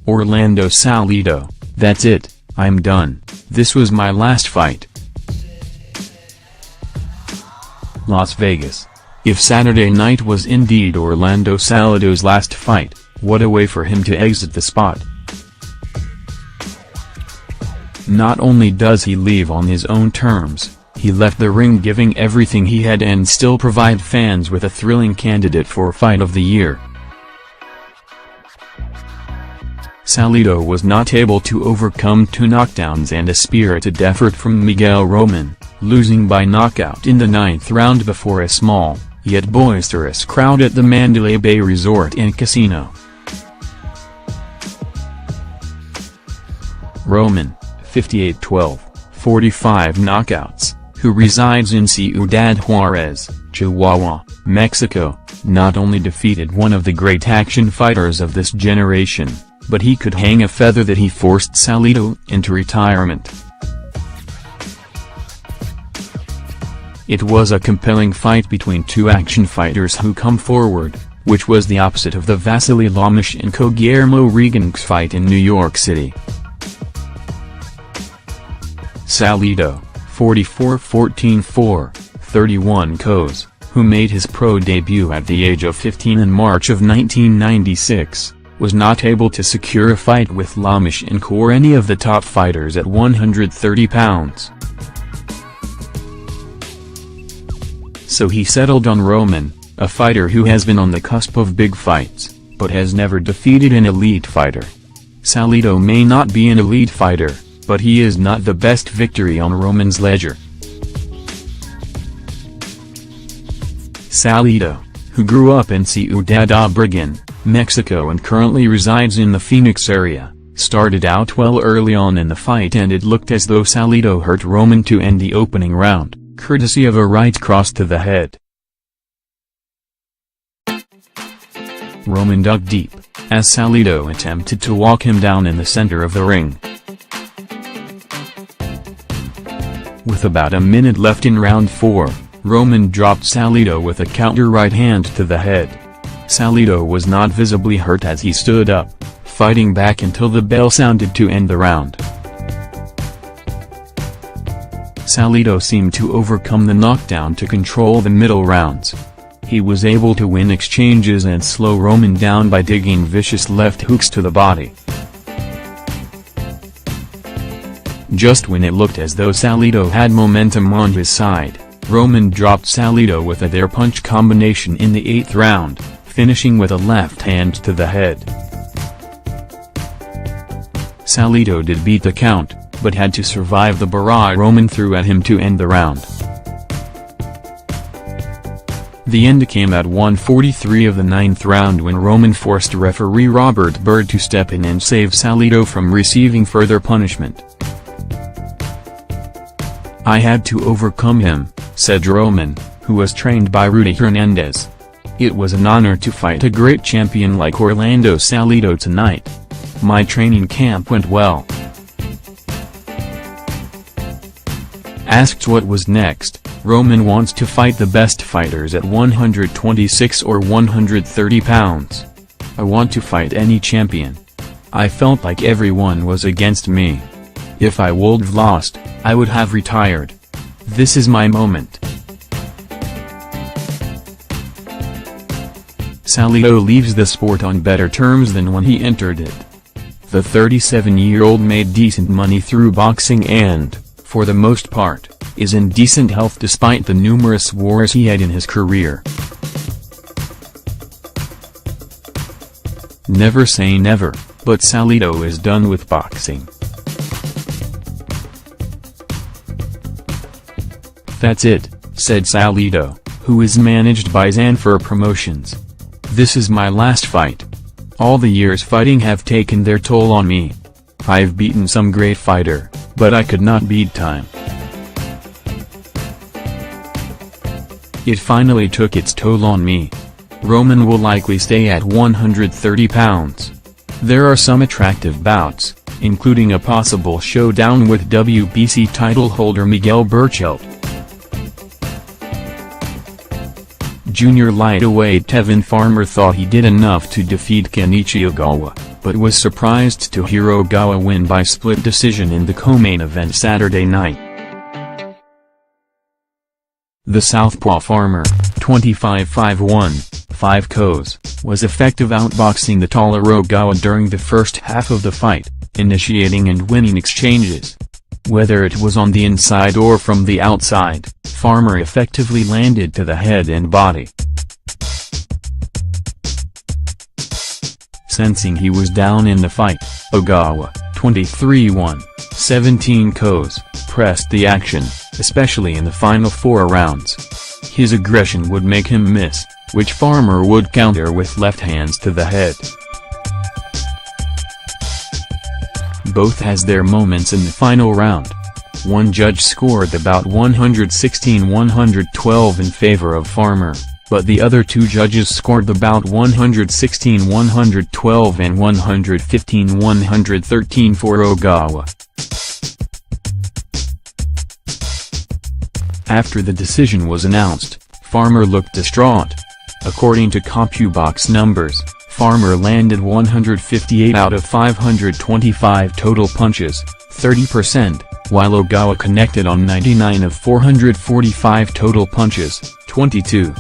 Orlando Salido, that's it, I'm done, this was my last fight. Las Vegas. If Saturday night was indeed Orlando Salido's last fight, what a way for him to exit the spot. Not only does he leave on his own terms, he left the ring giving everything he had and still provide fans with a thrilling candidate for Fight of the Year. Salido was not able to overcome 2 knockdowns and a spirited effort from Miguel Roman, losing by knockout in the 9th round before a small, yet boisterous crowd at the Mandalay Bay Resort and Casino. Roman, 58-12, 45 knockouts, who resides in Ciudad Juarez, Chihuahua, Mexico, not only defeated one of the great action fighters of this generation, but he could hang a feather that he forced Salido into retirement. It was a compelling fight between 2 action fighters who come forward, which was the opposite of the Vasily Lomachenko-Guillermo Regan's fight in New York City. Salido, 44-14-4, 31 KOs, who made his pro debut at the age of 15 in March of 1996, was not able to secure a fight with Lomachenko or any of the top fighters at 130 pounds. So he settled on Roman, a fighter who has been on the cusp of big fights, but has never defeated an elite fighter. Salido may not be an elite fighter, but he is not the best victory on Roman's ledger. Salido, who grew up in Ciudad Obregón, Mexico and currently resides in the Phoenix area, started out well early on in the fight and it looked as though Salido hurt Roman to end the opening round, courtesy of a right cross to the head. Roman dug deep, as Salido attempted to walk him down in the center of the ring. With about a minute left in round 4, Roman dropped Salido with a counter right hand to the head. Salido was not visibly hurt as he stood up, fighting back until the bell sounded to end the round. Salido seemed to overcome the knockdown to control the middle rounds. He was able to win exchanges and slow Roman down by digging vicious left hooks to the body. Just when it looked as though Salido had momentum on his side, Roman dropped Salido with a there punch combination in the 8th round, finishing with a left hand to the head. Salido did beat the count, but had to survive the barrage Roman threw at him to end the round. The end came at 1:43 of the 9th round when Roman forced referee Robert Byrd to step in and save Salido from receiving further punishment. "I had to overcome him," said Roman, who was trained by Rudy Hernandez. "It was an honor to fight a great champion like Orlando Salido tonight. My training camp went well." Asked what was next, Roman wants to fight the best fighters at 126 or 130 pounds. "I want to fight any champion. I felt like everyone was against me. If I would've lost, I would have retired. This is my moment." Salido leaves the sport on better terms than when he entered it. The 37-year-old made decent money through boxing and, for the most part, is in decent health despite the numerous wars he had in his career. Never say never, but Salido is done with boxing. "That's it," said Salido, who is managed by Zanfer Promotions. "This is my last fight. All the years fighting have taken their toll on me. I've beaten some great fighter, but I could not beat time. It finally took its toll on me." Roman will likely stay at 130 pounds. There are some attractive bouts, including a possible showdown with WBC title holder Miguel Berchelt. Junior lightweight Tevin Farmer thought he did enough to defeat Kenichi Ogawa, but was surprised to hear Ogawa win by split decision in the co-main event Saturday night. The Southpaw Farmer, 25-5-1, 5 KOs, was effective outboxing the taller Ogawa during the first half of the fight, initiating and winning exchanges. Whether it was on the inside or from the outside, Farmer effectively landed to the head and body. Sensing he was down in the fight, Ogawa, 23-1, 17 KOs, pressed the action, especially in the final 4 rounds. His aggression would make him miss, which Farmer would counter with left hands to the head. Both has their moments in the final round. One judge scored about 116-112 in favor of Farmer, but the other 2 judges scored about 116-112 and 115-113 for Ogawa. After the decision was announced, Farmer looked distraught. According to CompuBox numbers, Farmer landed 158 out of 525 total punches, 30%, while Ogawa connected on 99 of 445 total punches, 22%.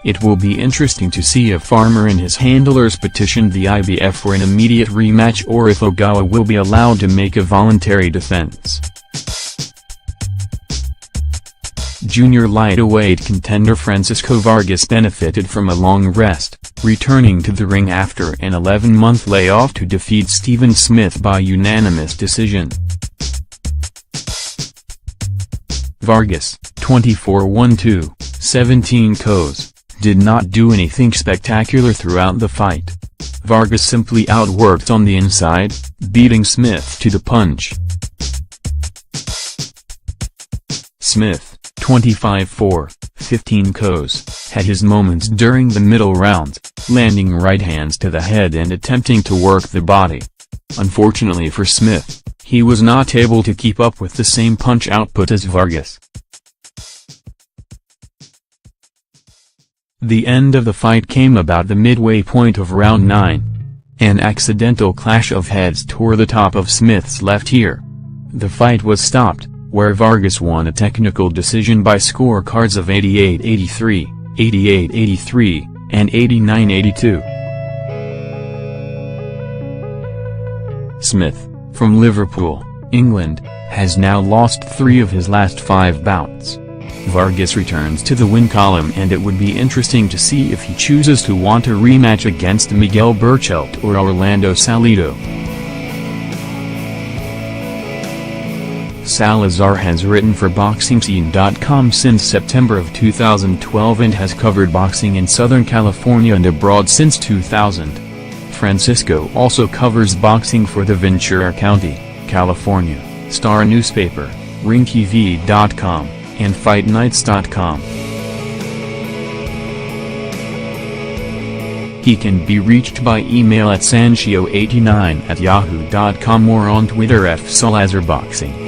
It will be interesting to see if Farmer and his handlers petitioned the IBF for an immediate rematch or if Ogawa will be allowed to make a voluntary defense. Junior lightweight contender Francisco Vargas benefited from a long rest, returning to the ring after an 11-month layoff to defeat Stephen Smith by unanimous decision. Vargas, 24-1-2, 17 KOs, did not do anything spectacular throughout the fight. Vargas simply outworked on the inside, beating Smith to the punch. Smith, 25-4, 15 KOs, had his moments during the middle rounds, landing right hands to the head and attempting to work the body. Unfortunately for Smith, he was not able to keep up with the same punch output as Vargas. The end of the fight came about the midway point of round 9. An accidental clash of heads tore the top of Smith's left ear. The fight was stopped, where Vargas won a technical decision by scorecards of 88-83, 88-83, and 89-82. Smith, from Liverpool, England, has now lost 3 of his last 5 bouts. Vargas returns to the win column and it would be interesting to see if he chooses to want a rematch against Miguel Berchelt or Orlando Salido. Salazar has written for BoxingScene.com since September of 2012 and has covered boxing in Southern California and abroad since 2000. Francisco also covers boxing for the Ventura County, California, Star newspaper, RingTV.com, and FightNights.com. He can be reached by email at sanchio89@yahoo.com or on Twitter @SalazarBoxing.